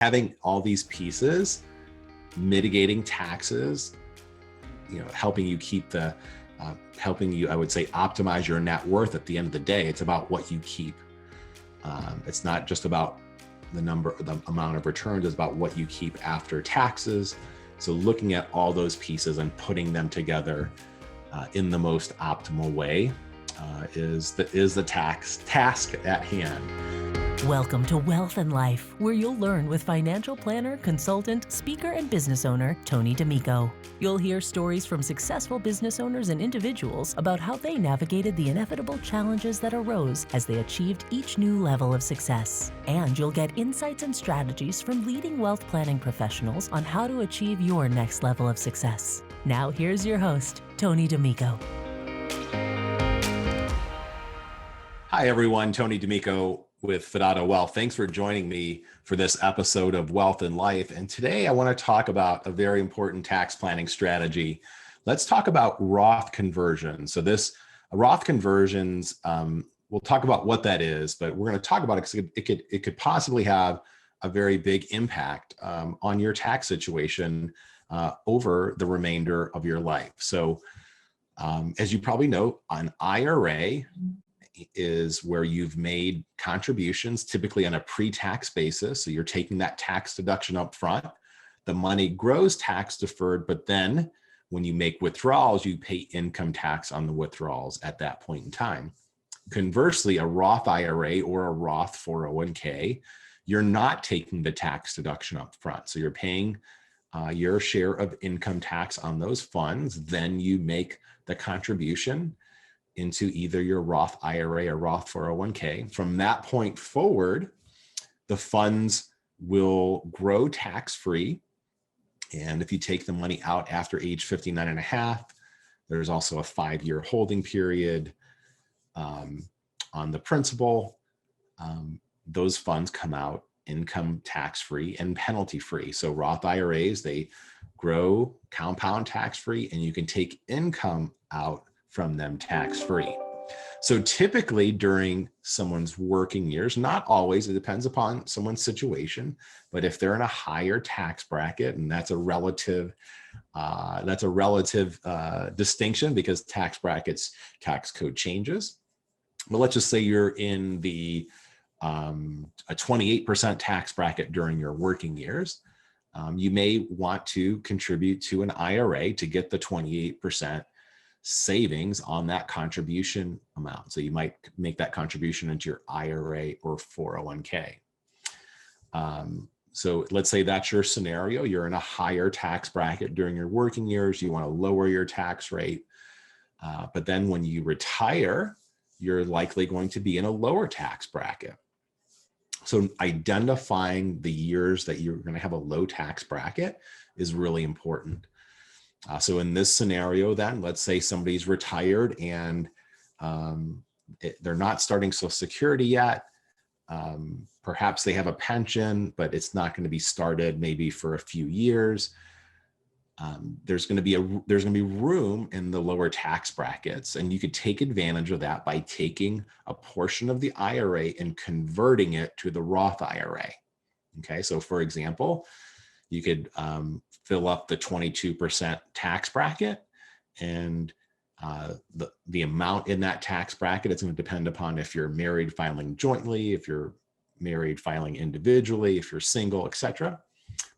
Having all these pieces, mitigating taxes, helping you keep helping you, I would say, optimize your net worth at the end of the day. It's about what you keep. It's not just about the amount of returns, it's about what you keep after taxes. So looking at all those pieces and putting them together in the most optimal way is the task at hand. Welcome to Wealth and Life, where you'll learn with financial planner, consultant, speaker, and business owner, Tony D'Amico. You'll hear stories from successful business owners and individuals about how they navigated the inevitable challenges that arose as they achieved each new level of success. And you'll get insights and strategies from leading wealth planning professionals on how to achieve your next level of success. Now here's your host, Tony D'Amico. Hi, everyone. Tony D'Amico with Fidato Wealth. Thanks for joining me for this episode of Wealth and Life. And today I want to talk about a very important tax planning strategy. Let's talk about Roth conversions. So Roth conversions, we'll talk about what that is, but we're going to talk about it because it could possibly have a very big impact on your tax situation over the remainder of your life. So as you probably know, an IRA is where you've made contributions, typically on a pre-tax basis. So you're taking that tax deduction up front. The money grows tax deferred, but then when you make withdrawals, you pay income tax on the withdrawals at that point in time. Conversely, a Roth IRA or a Roth 401k, you're not taking the tax deduction up front. So you're paying your share of income tax on those funds. Then you make the contribution into either your Roth IRA or Roth 401k. From that point forward, the funds will grow tax-free. And if you take the money out after age 59 and a half, there's also a 5-year holding period on the principal. Those funds come out income tax-free and penalty-free. So Roth IRAs, they grow compound tax-free, and you can take income out from them tax-free. So typically during someone's working years, not always, it depends upon someone's situation, but if they're in a higher tax bracket, and that's a relative distinction because tax brackets, tax code changes. But let's just say you're in the a 28% tax bracket during your working years. You may want to contribute to an IRA to get the 28% savings on that contribution amount. So you might make that contribution into your IRA or 401k. So let's say that's your scenario. You're in a higher tax bracket during your working years. You want to lower your tax rate. But then when you retire, you're likely going to be in a lower tax bracket. So identifying the years that you're going to have a low tax bracket is really important. So in this scenario, then, let's say somebody's retired and they're not starting Social Security yet. Perhaps they have a pension, but it's not going to be started maybe for a few years. There's going to be room in the lower tax brackets, and you could take advantage of that by taking a portion of the IRA and converting it to the Roth IRA. Okay, so for example, you could fill up the 22% tax bracket, and the amount in that tax bracket, it's going to depend upon if you're married filing jointly, if you're married filing individually, if you're single, etc.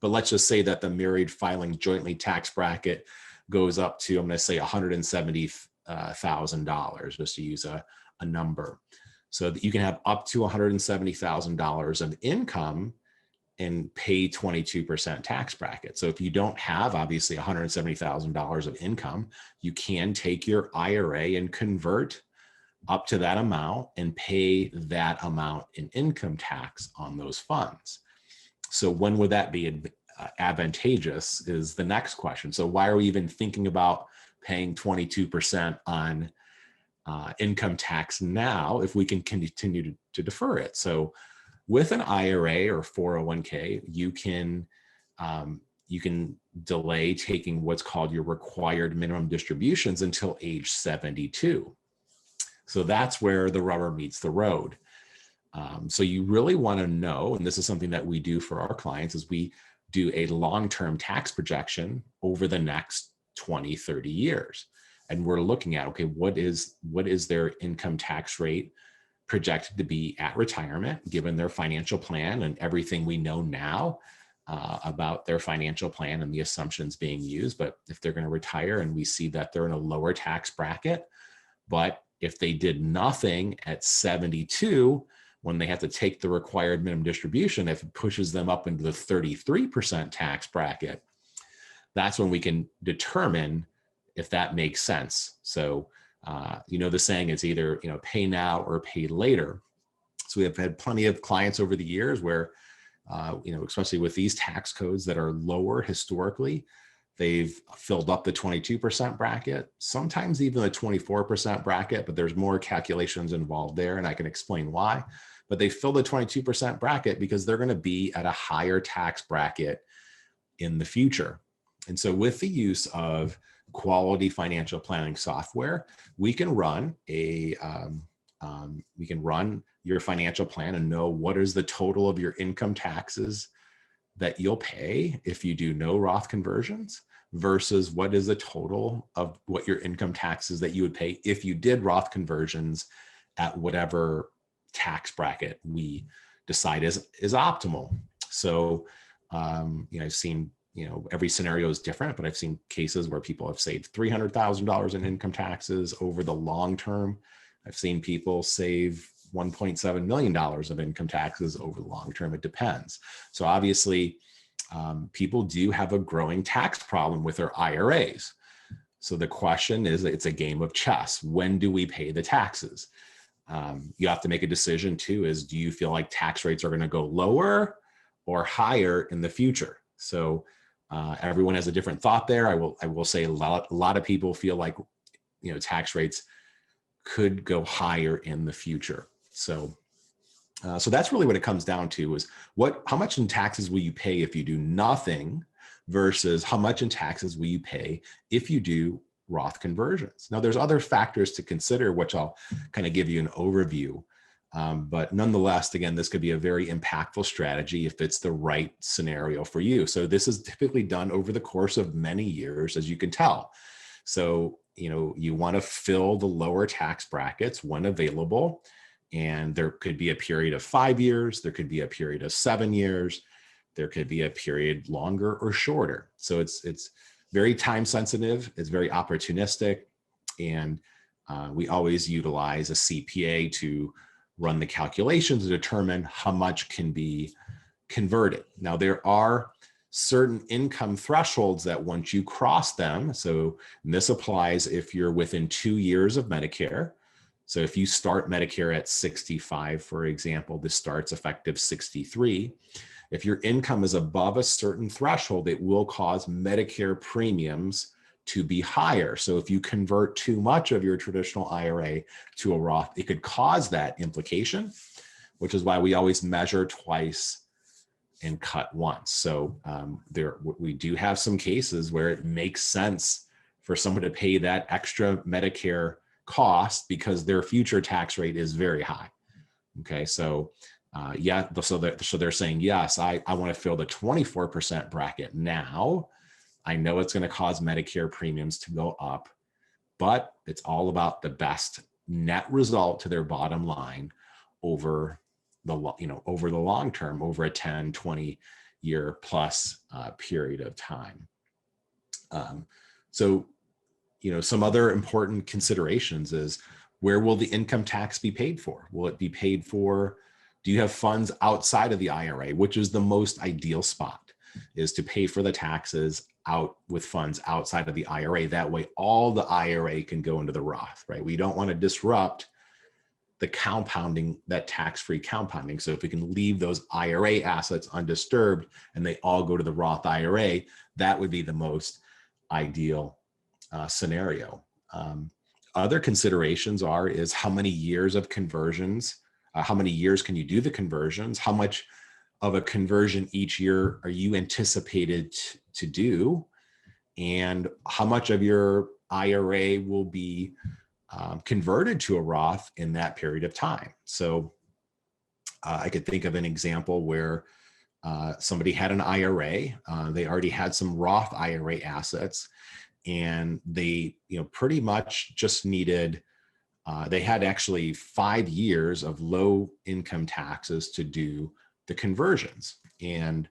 But let's just say that the married filing jointly tax bracket goes up to, I'm going to say $170,000, just to use a number. So that you can have up to $170,000 of income and pay 22% tax bracket. So if you don't have obviously $170,000 of income, you can take your IRA and convert up to that amount and pay that amount in income tax on those funds. So when would that be advantageous is the next question. So why are we even thinking about paying 22% on income tax now if we can continue to defer it? So with an IRA or 401k, you can delay taking what's called your required minimum distributions until age 72. So that's where the rubber meets the road. So you really want to know, and this is something that we do for our clients, is we do a long-term tax projection over the next 20, 30 years. And we're looking at, okay, what is their income tax rate projected to be at retirement, given their financial plan and everything we know now about their financial plan and the assumptions being used. But if they're going to retire and we see that they're in a lower tax bracket, but if they did nothing at 72, when they have to take the required minimum distribution, if it pushes them up into the 33% tax bracket, that's when we can determine if that makes sense. So, the saying is either, pay now or pay later. So we have had plenty of clients over the years where, especially with these tax codes that are lower historically, they've filled up the 22% bracket, sometimes even the 24% bracket, but there's more calculations involved there, and I can explain why. But they fill the 22% bracket because they're going to be at a higher tax bracket in the future. And so with the use of quality financial planning software, we can run your financial plan and know what is the total of your income taxes that you'll pay if you do no Roth conversions versus what is the total of what your income taxes that you would pay if you did Roth conversions at whatever tax bracket we decide is optimal. So, I've seen, every scenario is different, but I've seen cases where people have saved $300,000 in income taxes over the long term. I've seen people save $1.7 million of income taxes over the long term. It depends. So obviously, people do have a growing tax problem with their IRAs. So the question is, it's a game of chess. When do we pay the taxes? You have to make a decision too, is do you feel like tax rates are going to go lower or higher in the future? So everyone has a different thought there. I will say a lot of people feel like, tax rates could go higher in the future. So that's really what it comes down to, is how much in taxes will you pay if you do nothing versus how much in taxes will you pay if you do Roth conversions. Now, there's other factors to consider, which I'll kind of give you an overview. But nonetheless, again, this could be a very impactful strategy if it's the right scenario for you. So this is typically done over the course of many years, as you can tell. So, you want to fill the lower tax brackets when available. And there could be a period of 5 years. There could be a period of 7 years. There could be a period longer or shorter. So it's very time sensitive. It's very opportunistic. And we always utilize a CPA to run the calculations to determine how much can be converted. Now, there are certain income thresholds that once you cross them, so this applies if you're within 2 years of Medicare. So if you start Medicare at 65, for example, this starts effective 63. If your income is above a certain threshold, it will cause Medicare premiums to be higher. So if you convert too much of your traditional IRA to a Roth, it could cause that implication, which is why we always measure twice and cut once. So we do have some cases where it makes sense for someone to pay that extra Medicare cost because their future tax rate is very high. Okay, so so they're saying, yes, I want to fill the 24% bracket now. I know it's going to cause Medicare premiums to go up, but it's all about the best net result to their bottom line over the long term, over a 10, 20 year plus period of time. So some other important considerations is, where will the income tax be paid for? Will it be paid for? Do you have funds outside of the IRA, which is the most ideal spot, is to pay for the taxes out with funds outside of the IRA. That way, all the IRA can go into the Roth, right? We don't want to disrupt the compounding, that tax-free compounding. So if we can leave those IRA assets undisturbed and they all go to the Roth IRA, that would be the most ideal scenario. Other considerations is how many years of conversions, how many years can you do the conversions? How much of a conversion each year are you anticipated to do? And how much of your IRA will be converted to a Roth in that period of time? So I could think of an example where somebody had an IRA. They already had some Roth IRA assets, and they, pretty much just needed. They had actually 5 years of low income taxes to do the conversions, and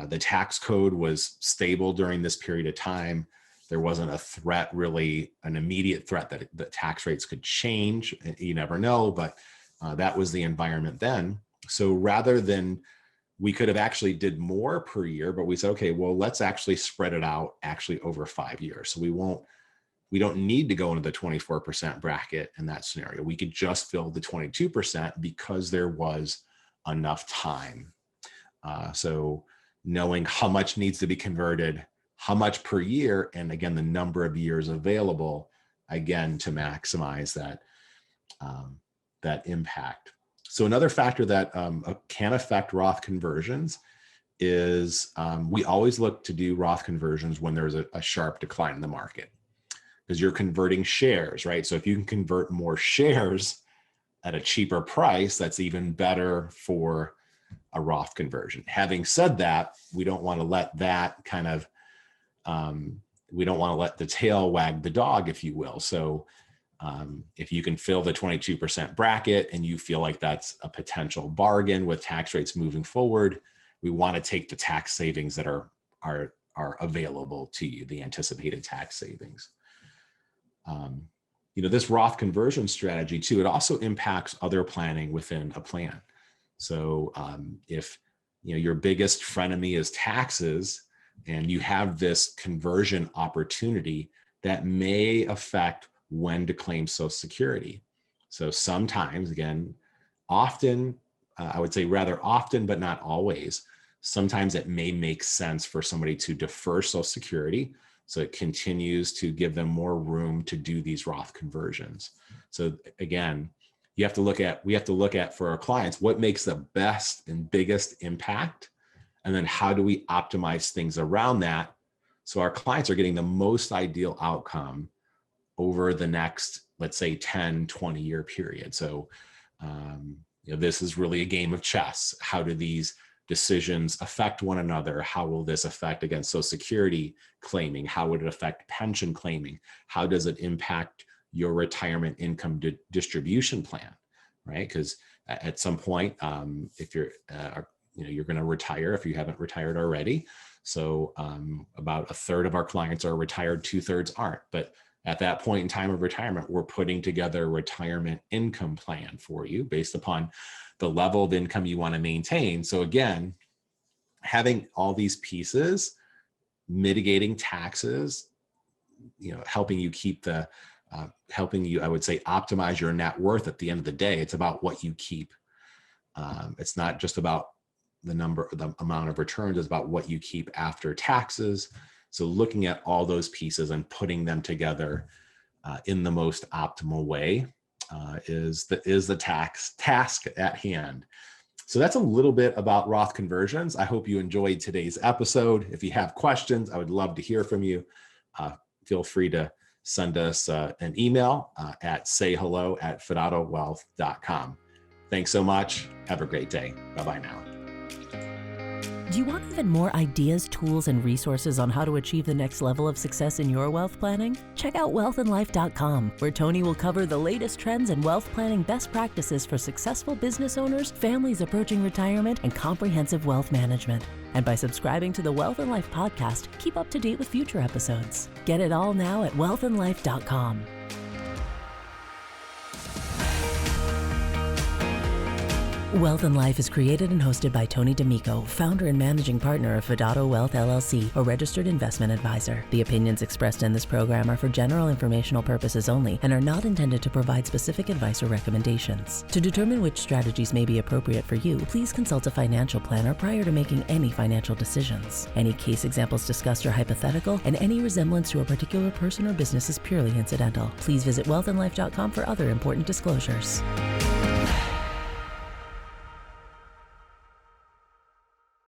the tax code was stable during this period of time. There wasn't a threat, really, an immediate threat that the tax rates could change. You never know, but that was the environment then. So rather than, we could have actually did more per year, but we said, okay, well, let's actually spread it out actually over 5 years. So we don't need to go into the 24% bracket in that scenario. We could just fill the 22% because there was enough time. So knowing how much needs to be converted, how much per year, and again, the number of years available, again, to maximize that impact. So another factor that can affect Roth conversions is we always look to do Roth conversions when there's a sharp decline in the market, because you're converting shares, right? So if you can convert more shares at a cheaper price, that's even better for a Roth conversion. Having said that, we don't want to let that kind of, we don't want to let the tail wag the dog, if you will. So if you can fill the 22% bracket and you feel like that's a potential bargain with tax rates moving forward, we want to take the tax savings that are available to you, the anticipated tax savings. This Roth conversion strategy too, it also impacts other planning within a plan. So if your biggest frenemy is taxes and you have this conversion opportunity, that may affect when to claim Social Security. So sometimes, again, often, I would say rather often, but not always, sometimes it may make sense for somebody to defer Social Security, so it continues to give them more room to do these Roth conversions. So again, we have to look at for our clients, what makes the best and biggest impact, and then how do we optimize things around that so our clients are getting the most ideal outcome over the next, let's say, 10, 20-year period. So this is really a game of chess. How do these decisions affect one another? How will this affect, again, Social Security claiming? How would it affect pension claiming? How does it impact your retirement income distribution plan, right? Because at some point, if you're going to retire, if you haven't retired already. So about a third of our clients are retired, 2/3 aren't. But at that point in time of retirement, we're putting together a retirement income plan for you based upon the level of income you want to maintain. So again, having all these pieces, mitigating taxes, helping you keep helping you, I would say, optimize your net worth at the end of the day. It's about what you keep. It's not just about the amount of returns, it's about what you keep after taxes. So looking at all those pieces and putting them together in the most optimal way is the task at hand. So that's a little bit about Roth conversions. I hope you enjoyed today's episode. If you have questions, I would love to hear from you. Feel free to send us an email at sayhello@fidatowealth.com. Thanks so much. Have a great day. Bye-bye now. Do you want even more ideas, tools, and resources on how to achieve the next level of success in your wealth planning? Check out wealthandlife.com, where Tony will cover the latest trends and wealth planning best practices for successful business owners, families approaching retirement, and comprehensive wealth management. And by subscribing to the Wealth and Life podcast, keep up to date with future episodes. Get it all now at wealthandlife.com. Wealth and Life is created and hosted by Tony D'Amico, founder and managing partner of Fidato Wealth LLC, a registered investment advisor. The opinions expressed in this program are for general informational purposes only and are not intended to provide specific advice or recommendations. To determine which strategies may be appropriate for you, please consult a financial planner prior to making any financial decisions. Any case examples discussed are hypothetical, and any resemblance to a particular person or business is purely incidental. Please visit wealthandlife.com for other important disclosures.